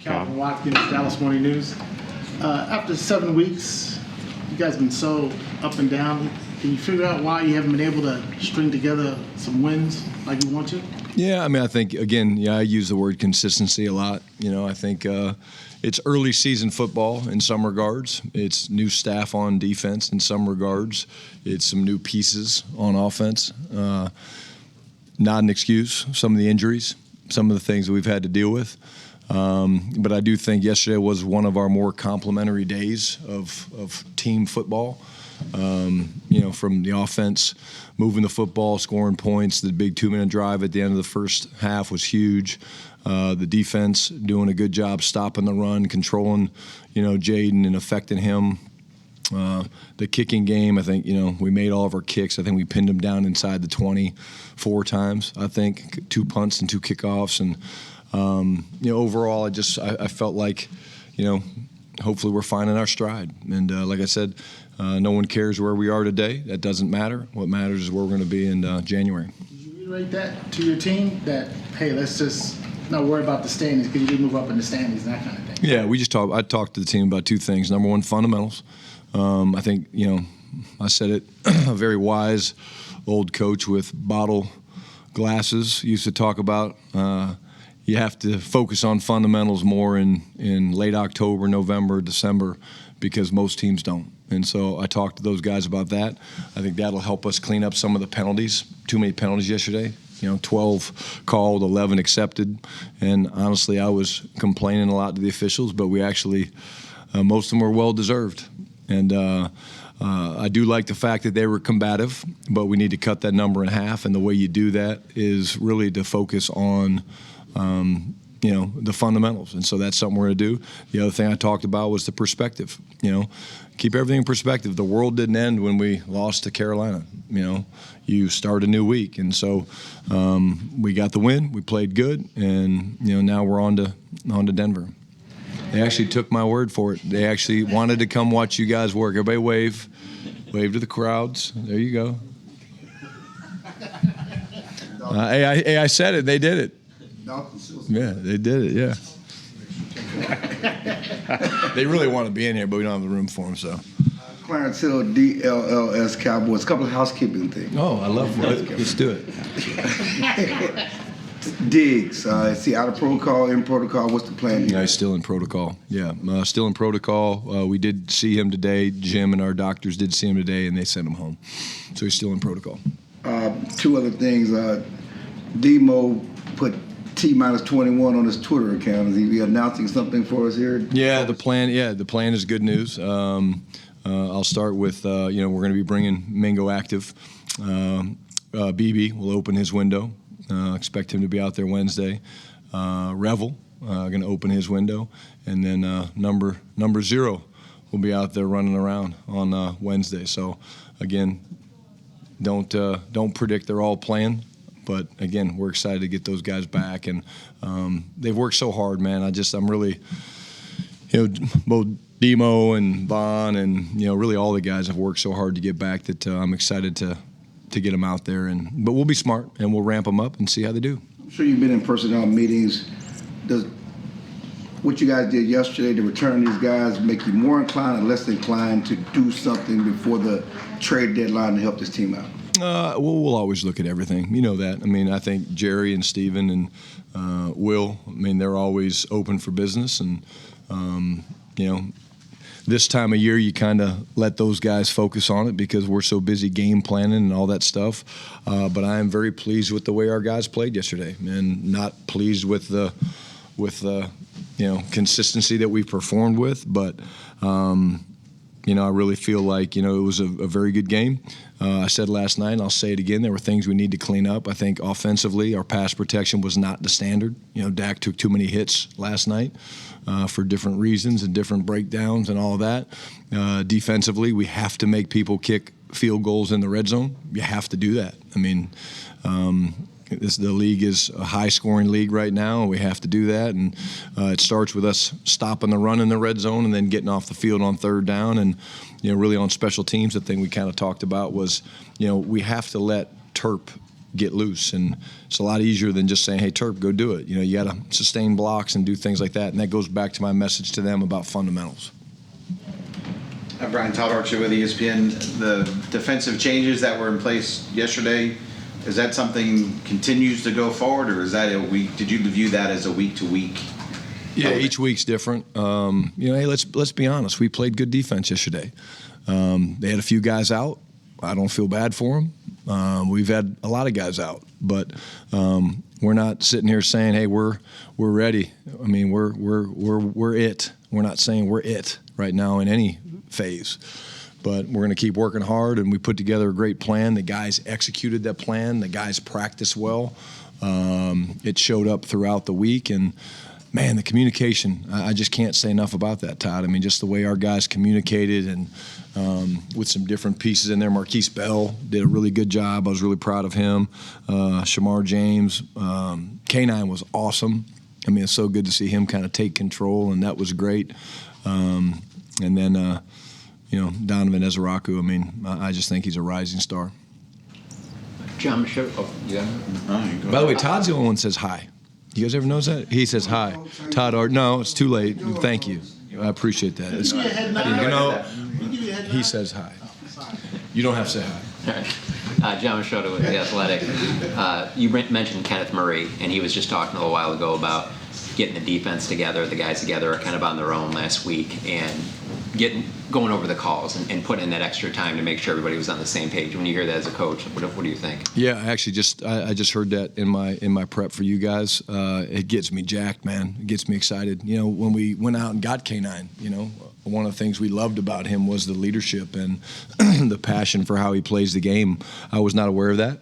Calvin Watkins, Dallas Morning News. After 7 weeks, you guys have been so up and down. Can you figure out why you haven't been able to string together some wins like you want to? Yeah, I mean, I think, again, I use the word consistency a lot. I think it's early season football in some regards. It's new staff on defense in some regards. It's some new pieces on offense. Not an excuse, some of the injuries, some of the things that we've had to deal with. But I do think yesterday was one of our more complimentary days of team football. From the offense, moving the football, scoring points, the big 2-minute drive at the end of the first half was huge. The defense doing a good job stopping the run, controlling, Jaden and affecting him. The kicking game, I think, we made all of our kicks. I think we pinned them down inside the 20 4 times, I think, 2 punts and 2 kickoffs. And, overall, I felt like, hopefully we're finding our stride. And like I said, no one cares where we are today. That doesn't matter. What matters is where we're going to be in January. Did you reiterate that to your team that, hey, let's just not worry about the standings because you did move up in the standings and that kind of thing? Yeah, I talked to the team about 2 things. Number one, fundamentals. I think, I said it, a very wise old coach with bottle glasses used to talk about you have to focus on fundamentals more in late October, November, December, because most teams don't. And so I talked to those guys about that. I think that'll help us clean up some of the penalties. Too many penalties yesterday. 12 called, 11 accepted. And honestly, I was complaining a lot to the officials, but we actually, most of them were well-deserved. And I do like the fact that they were combative, but we need to cut that number in half. And the way you do that is really to focus on the fundamentals. And so that's something we're going to do. The other thing I talked about was the perspective. Keep everything in perspective. The world didn't end when we lost to Carolina. You start a new week. And so we got the win. We played good. And, now we're on to Denver. They actually took my word for it. They actually wanted to come watch you guys work. Everybody wave. Wave to the crowds. There you go. I said it. They did it. Yeah, they did it, yeah. They really want to be in here, but we don't have the room for them, so. Clarence Hill, DLLS Cowboys. A couple of housekeeping things. Oh, I love it. Let's do it. Diggs, is he out of protocol, in protocol? What's the plan here? Yeah, he's still in protocol. Yeah, still in protocol. We did see him today. Jim and our doctors did see him today, and they sent him home. So he's still in protocol. 2 other things. Demo put T-21 on his Twitter account. Is he announcing something for us here? Yeah, the plan is good news. I'll start with, we're going to be bringing Mingo active. Beebe will open his window. Expect him to be out there Wednesday. Revel going to open his window, and then number 0 will be out there running around on Wednesday. So again, don't predict they're all playing, but again, we're excited to get those guys back, and they've worked so hard, man. I'm really, both Demo and Vaughn and really all the guys have worked so hard to get back that I'm excited to get them out there, but we'll be smart and we'll ramp them up and see how they do. I'm sure you've been in personnel meetings. Does what you guys did yesterday to return these guys make you more inclined or less inclined to do something before the trade deadline to help this team out? We'll always look at everything. You know that. I mean, I think Jerry and Steven and Will, they're always open for business, and this time of year, you kind of let those guys focus on it because we're so busy game planning and all that stuff. But I am very pleased with the way our guys played yesterday, and not pleased with the consistency that we performed with. But I really feel like it was a very good game. I said last night, and I'll say it again, there were things we need to clean up. I think offensively, our pass protection was not the standard. Dak took too many hits last night for different reasons and different breakdowns and all of that. Defensively, we have to make people kick field goals in the red zone. You have to do that. The league is a high-scoring league right now, and we have to do that. And it starts with us stopping the run in the red zone and then getting off the field on 3rd down. And really on special teams, the thing we kind of talked about was, we have to let Terp get loose. And it's a lot easier than just saying, hey, Terp, go do it. You know, you got to sustain blocks and do things like that. And that goes back to my message to them about fundamentals. Brian, Todd Archer with ESPN. The defensive changes that were in place yesterday, is that something continues to go forward, or is that a week? Did you view that as a week-to-week? Yeah, each week's different. You know, hey, let's be honest. We played good defense yesterday. They had a few guys out. I don't feel bad for them. We've had a lot of guys out, but we're not sitting here saying, "Hey, we're ready." I mean, we're it. We're not saying we're it right now in any phase, but we're going to keep working hard. And we put together a great plan. The guys executed that plan. The guys practiced well. It showed up throughout the week, and man, the communication, I just can't say enough about that, Todd. I mean, just the way our guys communicated, and with some different pieces in there. Marquise Bell did a really good job. I was really proud of him. Shamar James. K9 was awesome. I mean, it's so good to see him kind of take control, and that was great. And then, you know, Donovan Ezeraku, I mean, I just think he's a rising star. John, you got it? By the way, Todd's the only one that says hi. You guys ever notice that? He says hi. Todd Art. No, it's too late. Thank you. I appreciate that. It's, you know, he says hi. You don't have to say hi. John Schottenheimer with The Athletic. You mentioned Kenneth Murray, and he was just talking a little while ago about getting the defense together. The guys together are kind of on their own last week, and going over the calls and putting in that extra time to make sure everybody was on the same page. When you hear that as a coach, what do you think? Yeah, I actually I just heard that in my prep for you guys. It gets me jacked, man. It gets me excited. You know, when we went out and got K9, you know, one of the things we loved about him was the leadership and the passion for how he plays the game. I was not aware of that.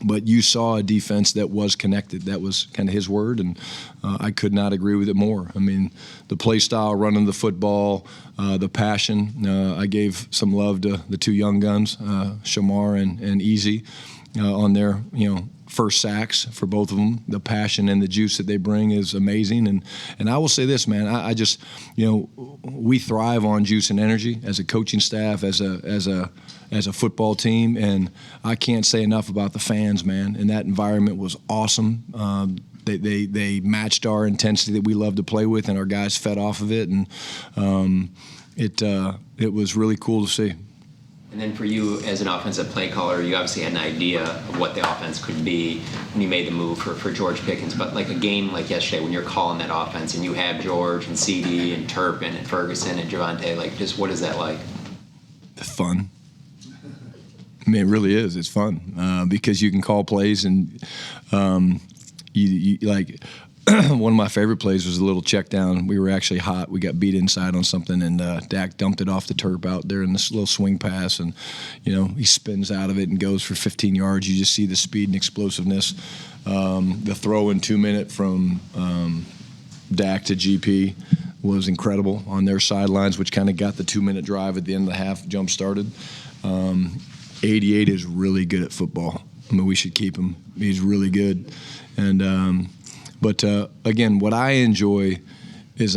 But you saw a defense that was connected. That was kind of his word, and I could not agree with it more. I mean, the play style, running the football, the passion. I gave some love to the two young guns, Shamar and Easy, on their, you know, first sacks for both of them. The passion and the juice that they bring is amazing. And I will say this, man, I just, you know, we thrive on juice and energy as a coaching staff, as a football team, and I can't say enough about the fans, man. And that environment was awesome. They matched our intensity that we love to play with, and our guys fed off of it, and it was really cool to see. And then for you as an offensive play caller, you obviously had an idea of what the offense could be when you made the move for George Pickens. But like a game like yesterday, when you're calling that offense and you have George and CD and Turpin and Ferguson and Javonte, like, just what is that like? Fun. I mean, it really is. It's fun because you can call plays, and you like. One of my favorite plays was a little check down. We were actually hot. We got beat inside on something, and Dak dumped it off the turf out there in this little swing pass, and you know, he spins out of it and goes for 15 yards. You just see the speed and explosiveness. The throw in 2 minutes from Dak to GP was incredible on their sidelines, which kind of got the 2 minute drive at the end of the half jump started. 88 is really good at football. I mean, we should keep him. He's really good. And but again, what I enjoy is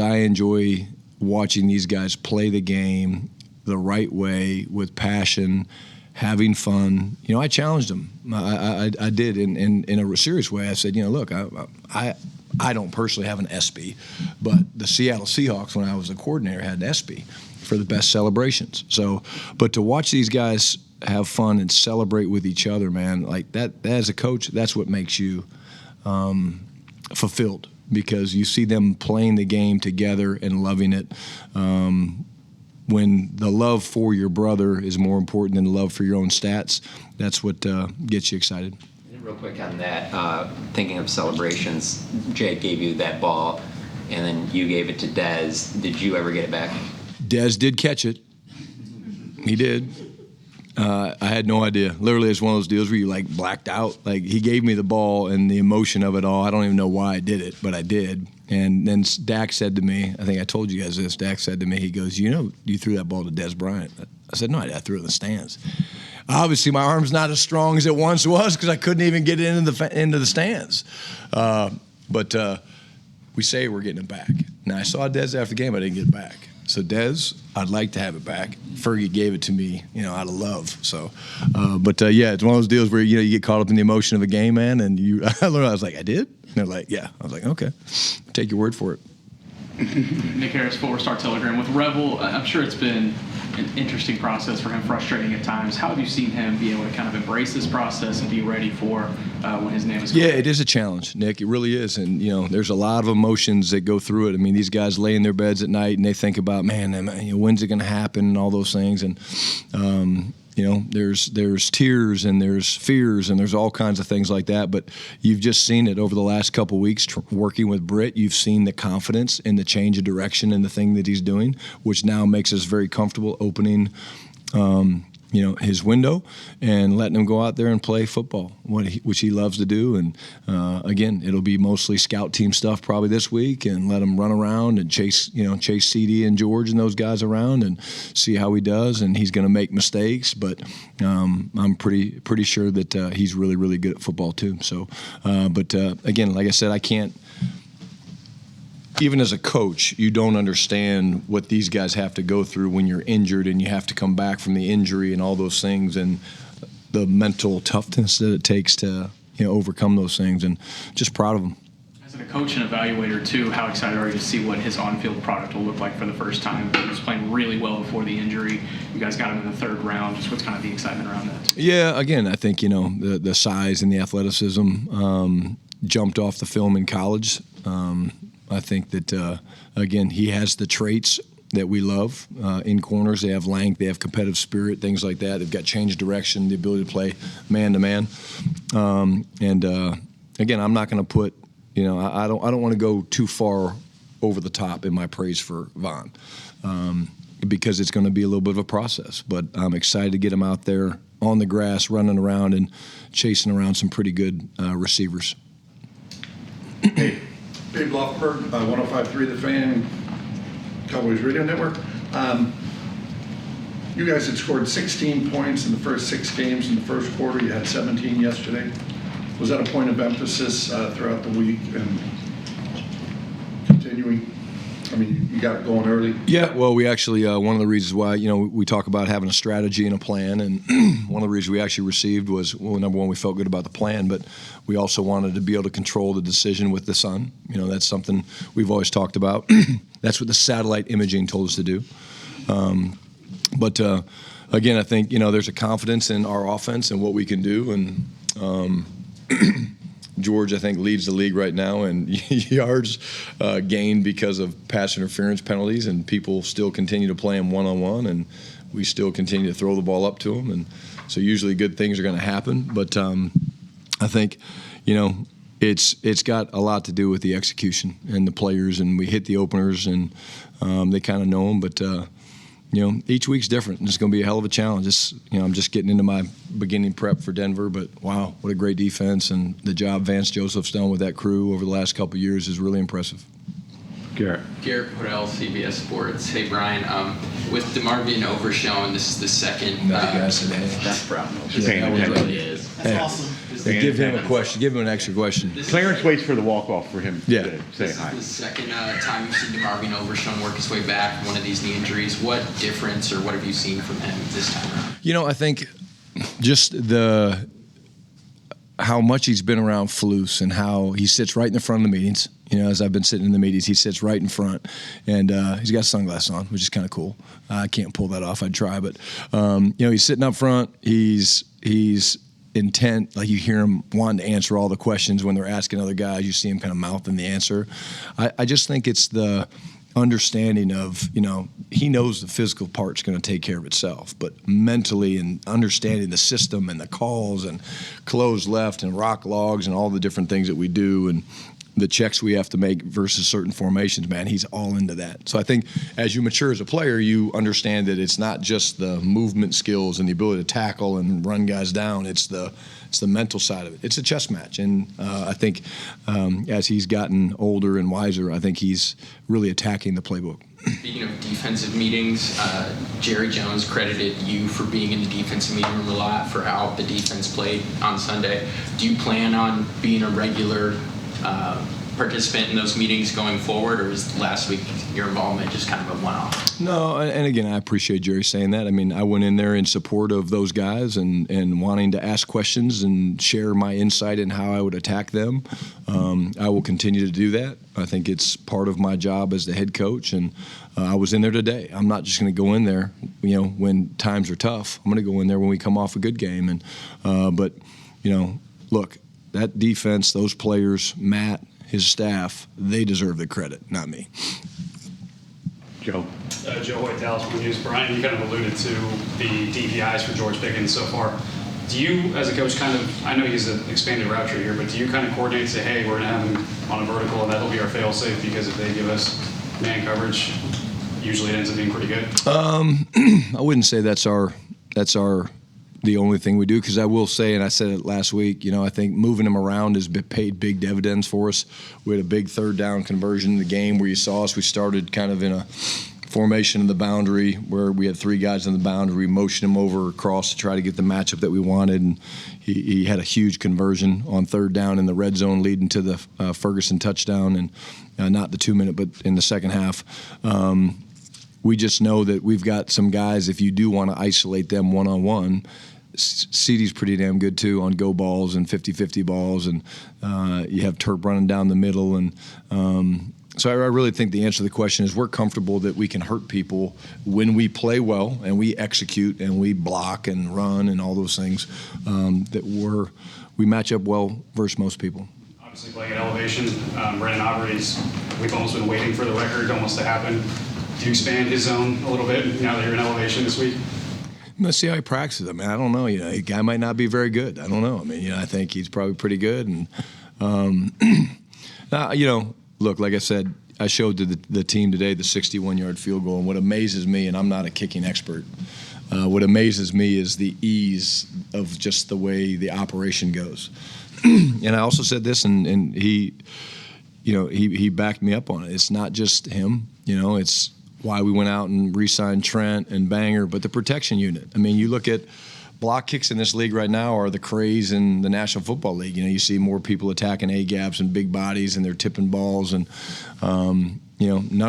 watching these guys play the game the right way with passion, having fun. You know, I challenged them. I did in a serious way. I said, you know, look, I don't personally have an ESPY, but the Seattle Seahawks, when I was a coordinator, had an ESPY for the best celebrations. So, but to watch these guys have fun and celebrate with each other, man, like that as a coach, that's what makes you fulfilled, because you see them playing the game together and loving it. When the love for your brother is more important than the love for your own stats, that's what gets you excited. And real quick on that, thinking of celebrations, Jake gave you that ball, and then you gave it to Dez. Did you ever get it back? Dez did catch it. He did. I had no idea. Literally, it's one of those deals where you like blacked out. Like, he gave me the ball and the emotion of it all. I don't even know why I did it, but I did. And then Dak said to me, I think I told you guys this, Dak said to me, he goes, you know, you threw that ball to Dez Bryant. I said, no, I threw it in the stands. Obviously, my arm's not as strong as it once was because I couldn't even get it into the stands. But we say we're getting it back. Now, I saw Dez after the game. I didn't get it back. So Dez, I'd like to have it back. Fergie gave it to me, out of love. So, yeah, it's one of those deals where you get caught up in the emotion of a game, man. And I was like, I did. And they're like, yeah. I was like, okay, take your word for it. Nick Harris, Full Star Telegram. With Revel, I'm sure it's been an interesting process for him, frustrating at times. How have you seen him be able to kind of embrace this process and be ready for when his name is called? Yeah, it is a challenge, Nick. It really is. And, there's a lot of emotions that go through it. I mean, these guys lay in their beds at night and they think about, man, when's it going to happen and all those things. And, there's tears and there's fears and there's all kinds of things like that. But you've just seen it over the last couple of weeks working with Britt. You've seen the confidence and the change of direction in the thing that he's doing, which now makes us very comfortable opening his window and letting him go out there and play football, which he loves to do. And again, it'll be mostly scout team stuff probably this week, and let him run around and chase CD and George and those guys around and see how he does. And he's going to make mistakes, but I'm pretty sure that he's really, really good at football too. So, again, like I said, I can't. Even as a coach, you don't understand what these guys have to go through when you're injured and you have to come back from the injury and all those things, and the mental toughness that it takes to overcome those things. And just proud of them. As a coach and evaluator too, how excited are you to see what his on-field product will look like for the first time? He was playing really well before the injury. You guys got him in the third round. Just what's kind of the excitement around that? Yeah, again, I think the size and the athleticism jumped off the film in college. I think that, again, he has the traits that we love in corners. They have length, they have competitive spirit, things like that. They've got change direction, the ability to play man-to-man. Again, I'm not going to put, I don't want to go too far over the top in my praise for Von because it's going to be a little bit of a process. But I'm excited to get him out there on the grass, running around and chasing around some pretty good receivers. Hey, Dave Loffenberg, 105.3 The Fan, Cowboys Radio Network. You guys had scored 16 points in the first 6 games in the first quarter. You had 17 yesterday. Was that a point of emphasis throughout the week and continuing? I mean, you got it going early. Yeah, well, we actually, one of the reasons why, we talk about having a strategy and a plan, and one of the reasons we actually received was, well, number one, we felt good about the plan, but we also wanted to be able to control the decision with the sun. That's something we've always talked about. That's what the satellite imaging told us to do. Again, I think, there's a confidence in our offense and what we can do, and George, I think, leads the league right now in yards gained because of pass interference penalties, and people still continue to play him one-on-one, and we still continue to throw the ball up to him. And so usually good things are going to happen. But I think, it's got a lot to do with the execution and the players, and we hit the openers, and they kind of know them. But each week's different, and it's going to be a hell of a challenge. I'm just getting into my beginning prep for Denver, but wow, what a great defense, and the job Vance Joseph's done with that crew over the last couple of years is really impressive. Garrett Podell, CBS Sports. Hey, Brian, with DeMarvion Overshown, this is the second. That's Brown. It really is. That's awesome. Give him a question. Give him an extra question. Clarence waits for the walk-off for him Yeah. to say This hi. is the second time you've seen DeMarvion Overshown work his way back from one of these knee injuries. What difference or what have you seen from him this time around? I think just how much he's been around Flus and how he sits right in the front of the meetings. As I've been sitting in the meetings, he sits right in front, and he's got sunglasses on, which is kind of cool. I can't pull that off. I'd try, but he's sitting up front. He's intent, like you hear him wanting to answer all the questions when they're asking other guys. You see him kind of mouthing the answer. I just think it's the understanding of, he knows the physical part's going to take care of itself, but mentally and understanding the system and the calls and close left and rock logs and all the different things that we do and the checks we have to make versus certain formations, man, he's all into that. So I think as you mature as a player, you understand that it's not just the movement skills and the ability to tackle and run guys down. It's the mental side of it. It's a chess match. And I think as he's gotten older and wiser, I think he's really attacking the playbook. Speaking of defensive meetings, Jerry Jones credited you for being in the defensive meeting room a lot for how the defense played on Sunday. Do you plan on being a regular participant in those meetings going forward, or was last week your involvement just kind of a one-off? No, and again, I appreciate Jerry saying that. I mean, I went in there in support of those guys and wanting to ask questions and share my insight in how I would attack them. I will continue to do that. I think it's part of my job as the head coach, and I was in there today. I'm not just going to go in there, when times are tough. I'm going to go in there when we come off a good game. And but look, that defense, those players, Matt, his staff, they deserve the credit, not me. Joe. Joe Hoyt, Dallas Morning News. Brian, you kind of alluded to the DPIs for George Pickens so far. Do you, as a coach, I know he's an expanded route tree here, but do you kind of coordinate and say, hey, we're going to have him on a vertical and that'll be our fail-safe, because if they give us man coverage, usually it ends up being pretty good? I wouldn't say that's the only thing we do, because I will say, and I said it last week, I think moving him around has paid big dividends for us. We had a big third down conversion in the game where you saw us. We started kind of in a formation in the boundary where we had 3 guys in the boundary. We motioned him over across to try to get the matchup that we wanted, and he had a huge conversion on third down in the red zone leading to the Ferguson touchdown, and not the 2-minute, but in the second half. We just know that we've got some guys, if you do want to isolate them one-on-one, CeeDee's pretty damn good too on go balls and 50-50 balls, and you have Turp running down the middle. And so I really think the answer to the question is we're comfortable that we can hurt people when we play well and we execute and we block and run and all those things, that we match up well versus most people. Obviously playing at elevation, Brandon Aubrey's, we've almost been waiting for the record almost to happen. Do you expand his zone a little bit now that you're in elevation this week? Let's see how he practices. I mean, I don't know. A guy might not be very good. I don't know. I mean, I think he's probably pretty good. And, look, like I said, I showed to the team today the 61-yard field goal. And what amazes me, and I'm not a kicking expert, what amazes me is the ease of just the way the operation goes. And I also said this, and he backed me up on it. It's not just him. It's why we went out and re-signed Trent and Banger, but the protection unit. I mean, you look at block kicks in this league right now are the craze in the National Football League. You see more people attacking A-gaps and big bodies, and they're tipping balls, and none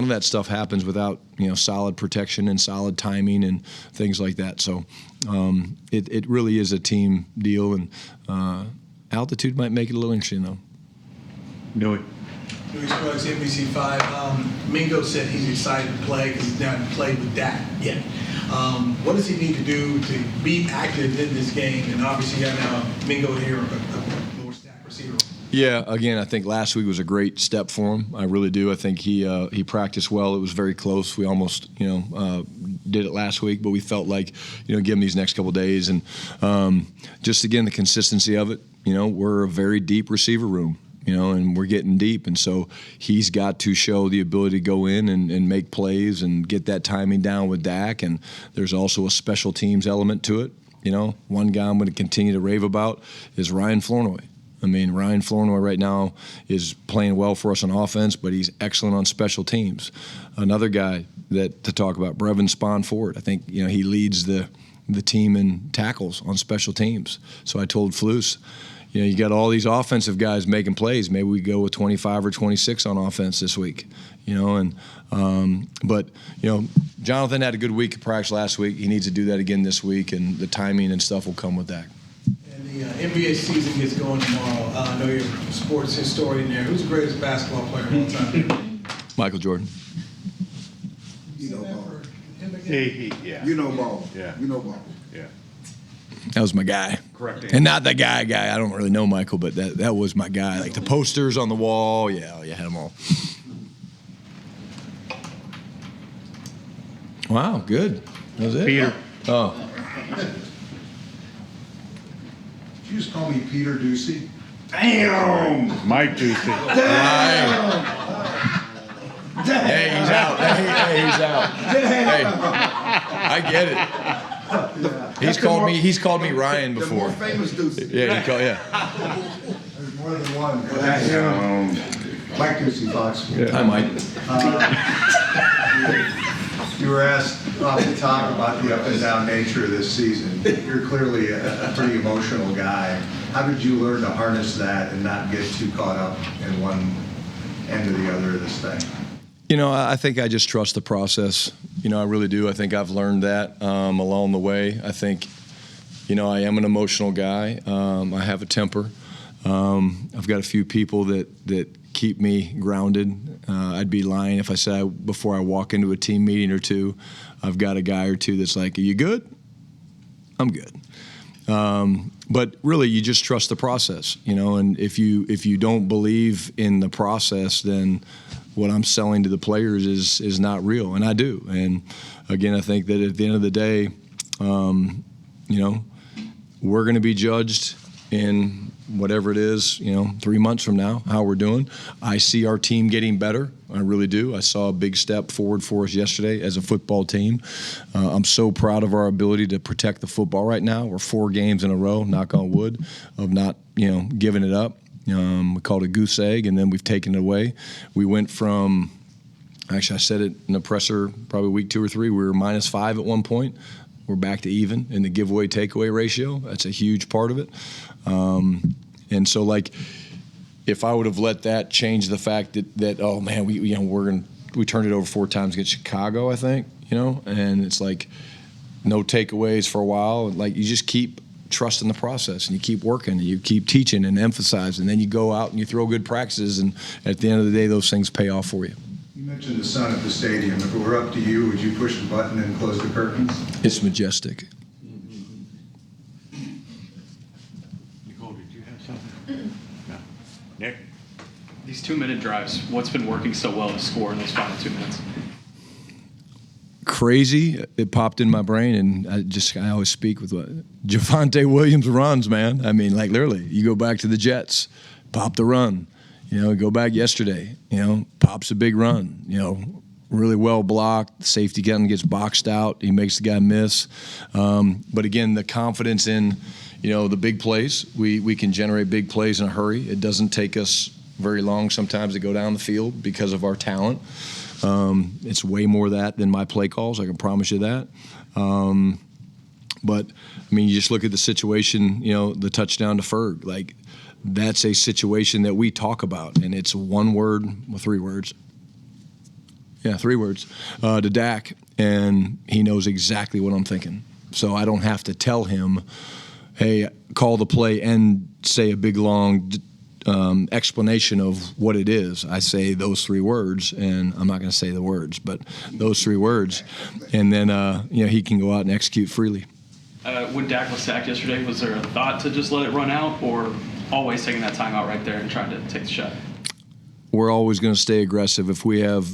of that stuff happens without solid protection and solid timing and things like that. So it really is a team deal, and altitude might make it a little interesting though. Newy. Louis Scruggs, NBC5. Mingo said he's excited to play because he's not played with Dak yet. What does he need to do to be active in this game? And obviously, you got now Mingo here, a more stacked receiver. Yeah, again, I think last week was a great step for him. I really do. I think he practiced well. It was very close. We almost, did it last week, but we felt like, give him these next couple of days. And just, again, the consistency of it. We're a very deep receiver room. And we're getting deep. And so he's got to show the ability to go in and make plays and get that timing down with Dak. And there's also a special teams element to it. One guy I'm going to continue to rave about is Ryan Flournoy. I mean, Ryan Flournoy right now is playing well for us on offense, but he's excellent on special teams. Another guy to talk about, Brevin Spon-Ford. I think, he leads the team in tackles on special teams. So I told Flus, you got all these offensive guys making plays. Maybe we go with 25 or 26 on offense this week, but Jonathan had a good week of practice last week. He needs to do that again this week, and the timing and stuff will come with that. And the NBA season gets going tomorrow. I know you're a sports historian there. Who's the greatest basketball player of all time? Michael Jordan. Ball. Yeah. Ball. Yeah. Ball. Yeah. That was my guy. Correct. And not the guy. I don't really know Michael, but that was my guy. Like the posters on the wall. Yeah, you had them all. Wow, good. That was it. Peter. Oh. Did you just call me Peter Ducey? Damn! Mike Ducey. Hey, he's out. Hey, he's out. Hey, I get it. He's called me Ryan The before. more famous Ducey. Yeah, There's more than one. Mike Ducey, Fox. Hi, Mike. You were asked off the top about the up and down nature of this season. You're clearly a pretty emotional guy. How did you learn to harness that and not get too caught up in one end to the other of this thing? I think I just trust the process. I really do. I think I've learned that along the way. I think, I am an emotional guy. I have a temper. I've got a few people that keep me grounded. I'd be lying if I said before I walk into a team meeting or two, I've got a guy or two that's like, "Are you good?" I'm good. But really, you just trust the process, And if you don't believe in the process, then what I'm selling to the players is not real, and I do. And again, I think that at the end of the day, we're going to be judged in whatever it is, 3 months from now, how we're doing. I see our team getting better. I really do. I saw a big step forward for us yesterday as a football team. I'm so proud of our ability to protect the football right now. We're 4 games in a row, knock on wood, of not, giving it up. We called it a goose egg, and then we've taken it away. We went from, actually I said it in the presser probably week 2 or 3, we were -5 at one point. We're back to even in the giveaway takeaway ratio. That's a huge part of it. And so, if I would have let that change the fact that oh man, we turned it over 4 times against Chicago, I think, and it's like no takeaways for a while. Like, you just keep trusting the process, and you keep working, and you keep teaching and emphasizing, and then you go out and you throw good practices, and at the end of the day, those things pay off for you. You mentioned the sun at the stadium. If it were up to you, would you push the button and close the curtains? It's majestic. Nicole, did you have something? No. Nick? These 2-minute drives, what's been working so well to score in those final 2 minutes? Crazy. It popped in my brain, and I always speak with what Javonte Williams runs, man. I mean, literally, you go back to the Jets, pop the run. Go back yesterday, pops a big run, really well blocked. Safety gets boxed out. He makes the guy miss. But again, the confidence in, the big plays. We can generate big plays in a hurry. It doesn't take us very long sometimes to go down the field because of our talent. It's way more of that than my play calls, I can promise you that. But, you just look at the situation, the touchdown to Ferg. That's a situation that we talk about, and it's 1 word, 3 words. Yeah, 3 words to Dak, and he knows exactly what I'm thinking. So I don't have to tell him, hey, call the play and say a big, long explanation of what it is. I say those 3 words, and I'm not going to say the words, but those 3 words, and then he can go out and execute freely. When Dak was sacked yesterday, was there a thought to just let it run out, or always taking that time out right there and trying to take the shot? We're always going to stay aggressive. If we have,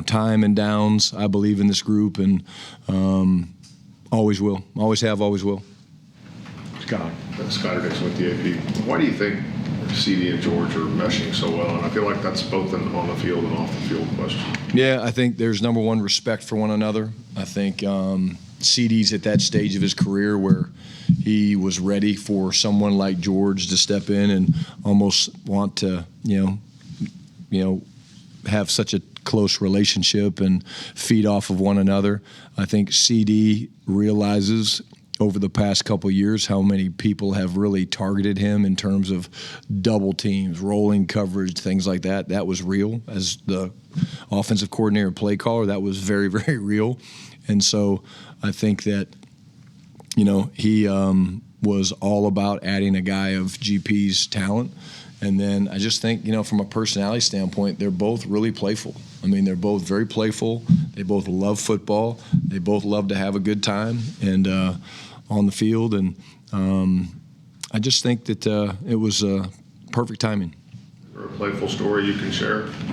time and downs, I believe in this group, and always will. Always have, always will. Scott. Scott Dixon with the AP. Why do you think CD and George are meshing so well? And I feel like that's both on the field and off the field question. Yeah, I think there's, number one, respect for one another. I think CD's at that stage of his career where he was ready for someone like George to step in and almost want to, have such a close relationship and feed off of one another. I think CD realizes over the past couple of years how many people have really targeted him in terms of double teams, rolling coverage, things like that. That was real. As the offensive coordinator and play caller, that was very, very real. And so I think that, he was all about adding a guy of GP's talent. And then I just think, from a personality standpoint, they're both really playful. They're both very playful. They both love football. They both love to have a good time and on the field. And I just think that it was perfect timing. Is there a playful story you can share of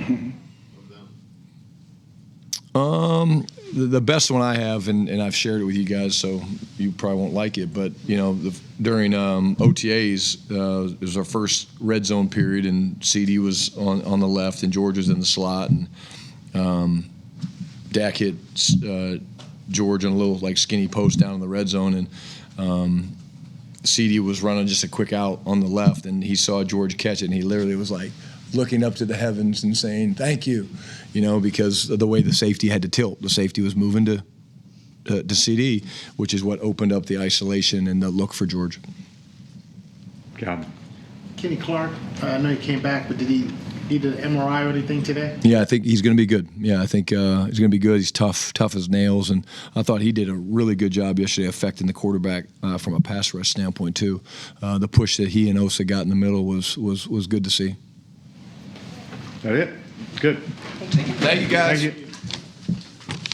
them? The best one I have, and I've shared it with you guys, so you probably won't like it, but, during OTAs, it was our first red zone period, and CD was on the left, and George was in the slot, and Dak hit George on a little, skinny post down in the red zone, and CD was running just a quick out on the left, and he saw George catch it, and he literally was looking up to the heavens and saying, thank you, because of the way the safety had to tilt. The safety was moving to CD, which is what opened up the isolation and the look for George. John. Kenny Clark, I know he came back, but did he needed an MRI or anything today? Yeah, I think he's going to be good. Yeah, I think he's going to be good. He's tough as nails, and I thought he did a really good job yesterday affecting the quarterback from a pass rush standpoint too. The push that he and Osa got in the middle was good to see. That it? Good. Thank you, guys. Thank you.